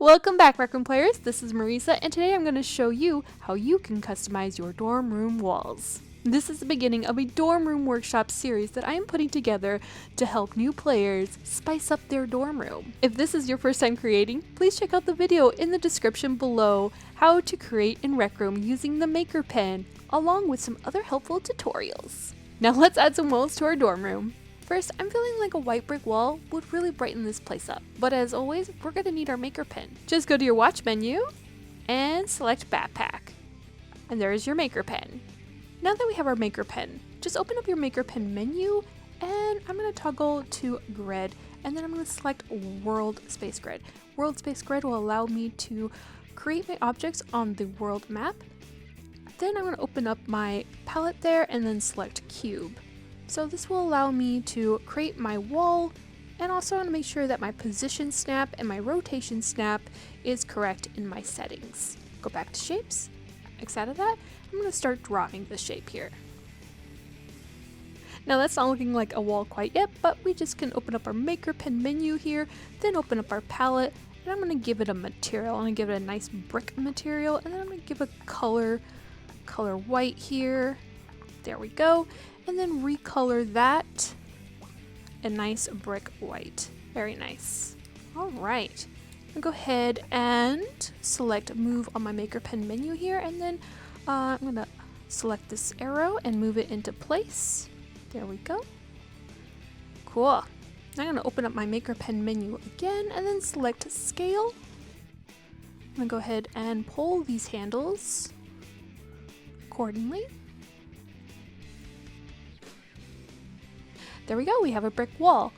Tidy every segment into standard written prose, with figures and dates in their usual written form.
Welcome back, Rec Room players. This is Meriesa, and today I'm going to show you how you can customize your dorm room walls. This is the beginning of a dorm room workshop series that I am putting together to help new players spice up their dorm room. If this is your first time creating, please check out the video in the description below how to create in Rec Room using the Maker Pen, along with some other helpful tutorials. Now let's add some walls to our dorm room. First, I'm feeling like a white brick wall would really brighten this place up. But as always, we're going to need our Maker Pen. Just go to your watch menu and select Backpack. And there's your Maker Pen. Now that we have our Maker Pen, just open up your Maker Pen menu and I'm going to toggle to Grid, and then I'm going to select World Space Grid. World Space Grid will allow me to create my objects on the world map. Then I'm going to open up my palette there and then select Cube. So this will allow me to create my wall, and also I want to make sure that my position snap and my rotation snap is correct in my settings. Go back to shapes, X out of that. I'm going to start drawing the shape here. Now that's not looking like a wall quite yet, but we just can open up our Maker Pen menu here, then open up our palette, and I'm going to give it a material. I'm going to give it a nice brick material, and then I'm going to give a color white here. There we go. And then recolor that a nice brick white. Very nice. All right. I'll go ahead and select move on my Maker Pen menu here, and then I'm gonna select this arrow and move it into place. There we go. Cool. Now I'm gonna open up my Maker Pen menu again and then select scale. I'm gonna go ahead and pull these handles accordingly. There we go, we have a brick wall.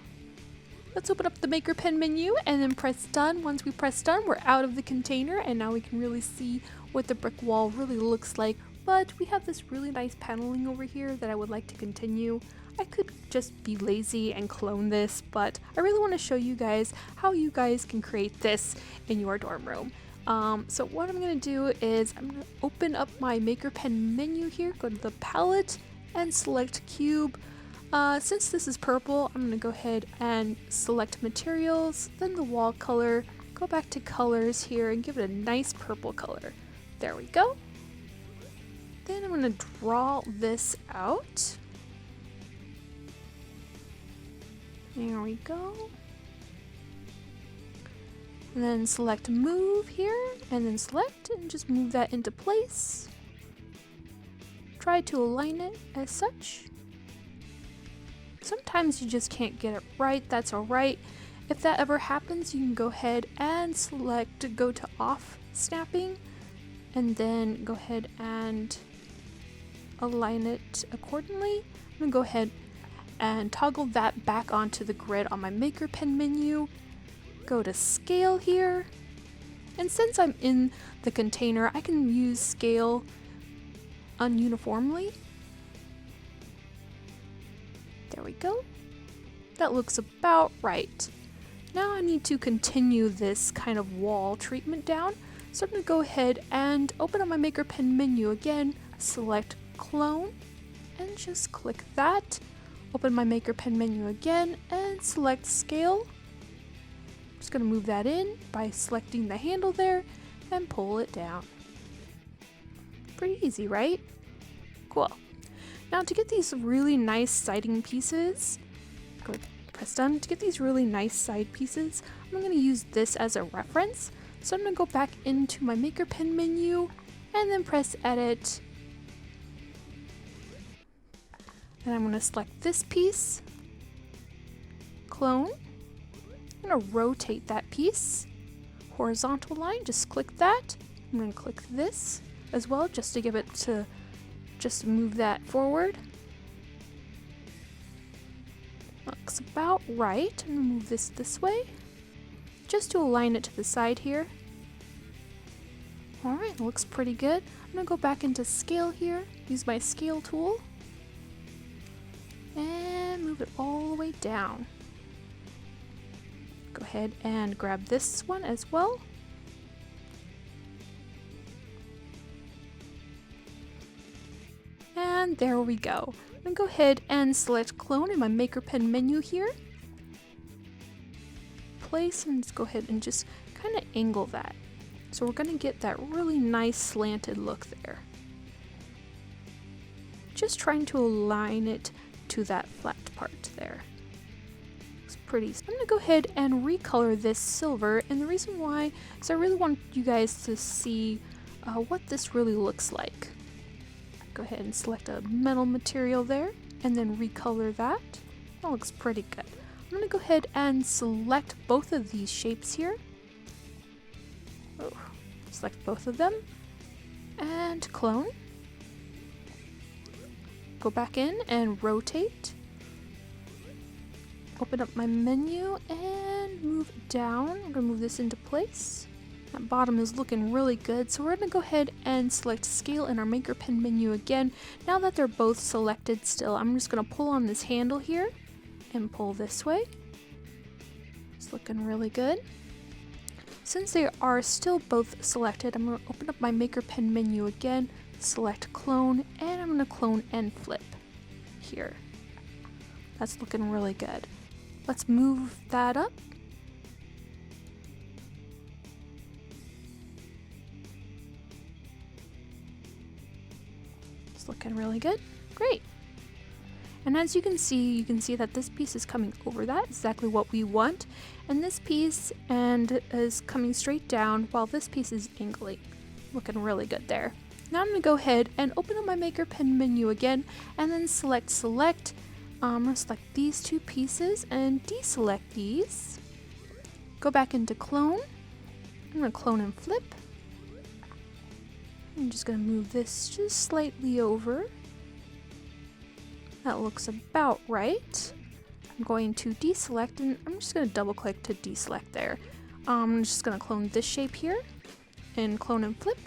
Let's open up the Maker Pen menu and then press done. Once we press done, we're out of the container and now we can really see what the brick wall really looks like. But we have this really nice paneling over here that I would like to continue. I could just be lazy and clone this, but I really want to show you guys how you guys can create this in your dorm room. So what I'm going to do is I'm going to open up my Maker Pen menu here, go to the palette and select Cube. Since this is purple, I'm going to go ahead and select materials, then the wall color, go back to colors here and give it a nice purple color. There we go. Then I'm going to draw this out. There we go. And then select move here and then select and just move that into place. Try to align it as such. Sometimes you just can't get it right, that's alright. If that ever happens, you can go ahead and select go to off snapping and then go ahead and align it accordingly. I'm going to go ahead and toggle that back onto the grid on my Maker Pen menu. Go to scale here. And since I'm in the container, I can use scale ununiformly. There we go. That looks about right. Now I need to continue this kind of wall treatment down. So I'm going to go ahead and open up my Maker Pen menu again, select clone, and just click that. Open my Maker Pen menu again and select scale. I'm just going to move that in by selecting the handle there and pull it down. Pretty easy, right? Cool. Now to get these really nice siding pieces, go press done. To get these really nice side pieces, I'm going to use this as a reference. So I'm going to go back into my Maker Pen menu and then press edit. And I'm going to select this piece, clone. I'm going to rotate that piece, horizontal line, just click that. I'm going to click this as well just to give it to just move that forward. Looks about right. I'm going to move this way just to align it to the side here. Alright, looks pretty good. I'm going to go back into scale here, use my scale tool, and move it all the way down. Go ahead and grab this one as well. And there we go. I'm going to go ahead and select clone in my Maker Pen menu here. place, and let's go ahead and just kind of angle that. So we're going to get that really nice slanted look there. Just trying to align it to that flat part there. Looks pretty. So I'm going to go ahead and recolor this silver, and the reason why is I really want you guys to see what this really looks like. Go ahead and select a metal material there, and then recolor that. That looks pretty good. I'm going to go ahead and select both of these shapes here. Oh, select both of them, and clone. Go back in and rotate. Open up my menu and move down. I'm going to move this into place. That bottom is looking really good, so we're going to go ahead and select scale in our maker pen menu again. Now that they're both selected still, I'm just going to pull on this handle here and pull this way. It's looking really good. Since they are still both selected, I'm going to open up my maker pen menu again, select clone, and I'm going to clone and flip here. That's looking really good. Let's move that up. It's looking really good. Great. And as you can see that this piece is coming over that, exactly what we want. And this piece is coming straight down while this piece is angling. Looking really good there. Now I'm going to go ahead and open up my maker pen menu again, and then select. I'm going to select these two pieces and deselect these. Go back into clone. I'm going to clone and flip. I'm just going to move this just slightly over. That looks about right. I'm going to deselect, and I'm just going to double click to deselect there. I'm just going to clone this shape here and clone and flip.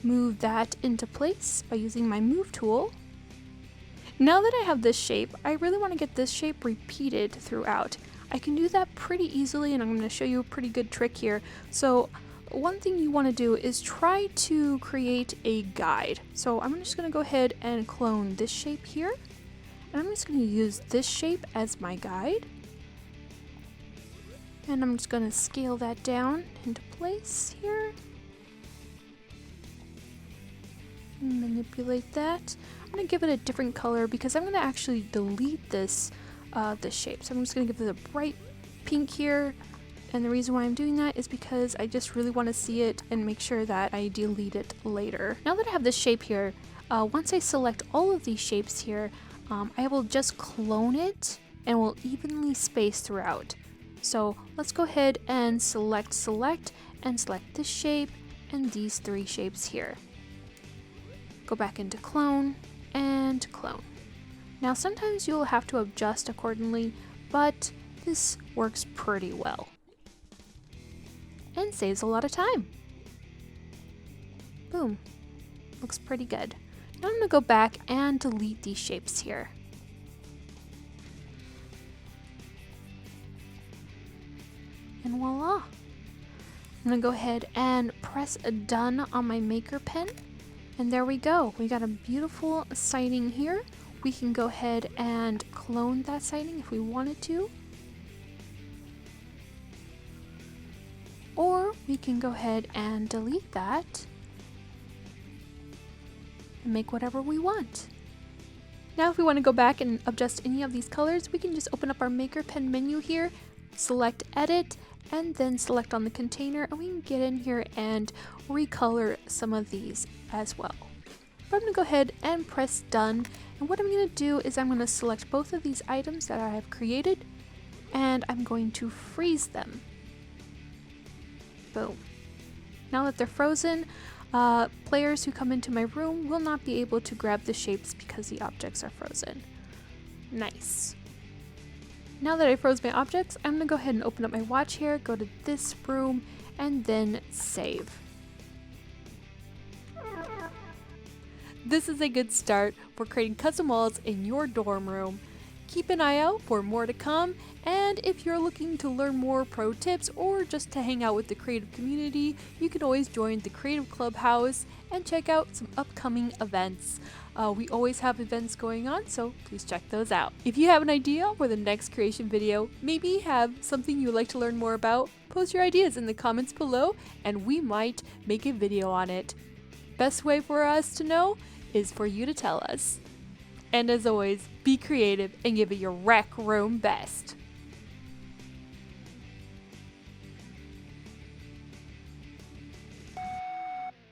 Move that into place by using my move tool. Now that I have this shape, I really want to get this shape repeated throughout. I can do that pretty easily, and I'm going to show you a pretty good trick here. So one thing you want to do is try to create a guide. So I'm just going to go ahead and clone this shape here, and I'm just going to use this shape as my guide. And I'm just going to scale that down into place here. Manipulate that. I'm going to give it a different color because I'm going to actually delete this shape. So I'm just going to give it a bright pink here. And the reason why I'm doing that is because I just really want to see it and make sure that I delete it later. Now that I have this shape here, once I select all of these shapes here, I will just clone it and will evenly space throughout. So let's go ahead and select and select this shape and these three shapes here. Go back into clone and clone. Now sometimes you'll have to adjust accordingly, but this works pretty well and saves a lot of time. Boom. Looks pretty good. Now I'm going to go back and delete these shapes here. And voila. I'm going to go ahead and press done on my maker pen. And there we go. We got a beautiful sighting here. We can go ahead and clone that sighting if we wanted to. Or we can go ahead and delete that and make whatever we want. Now if we want to go back and adjust any of these colors, we can just open up our maker pen menu here, select edit, and then select on the container, and we can get in here and recolor some of these as well. But I'm going to go ahead and press done, and what I'm going to do is I'm going to select both of these items that I have created, and I'm going to freeze them. Boom. Now that they're frozen, players who come into my room will not be able to grab the shapes because the objects are frozen. Nice. Now that I froze my objects, I'm going to go ahead and open up my watch here, go to this room, and then save. This is a good start for creating custom walls in your dorm room. Keep an eye out for more to come, and if you're looking to learn more pro tips or just to hang out with the creative community, you can always join the Creative Clubhouse and check out some upcoming events. We always have events going on, so please check those out. If you have an idea for the next creation video, maybe have something you'd like to learn more about, post your ideas in the comments below and we might make a video on it. Best way for us to know is for you to tell us. And as always, be creative and give it your rec room best.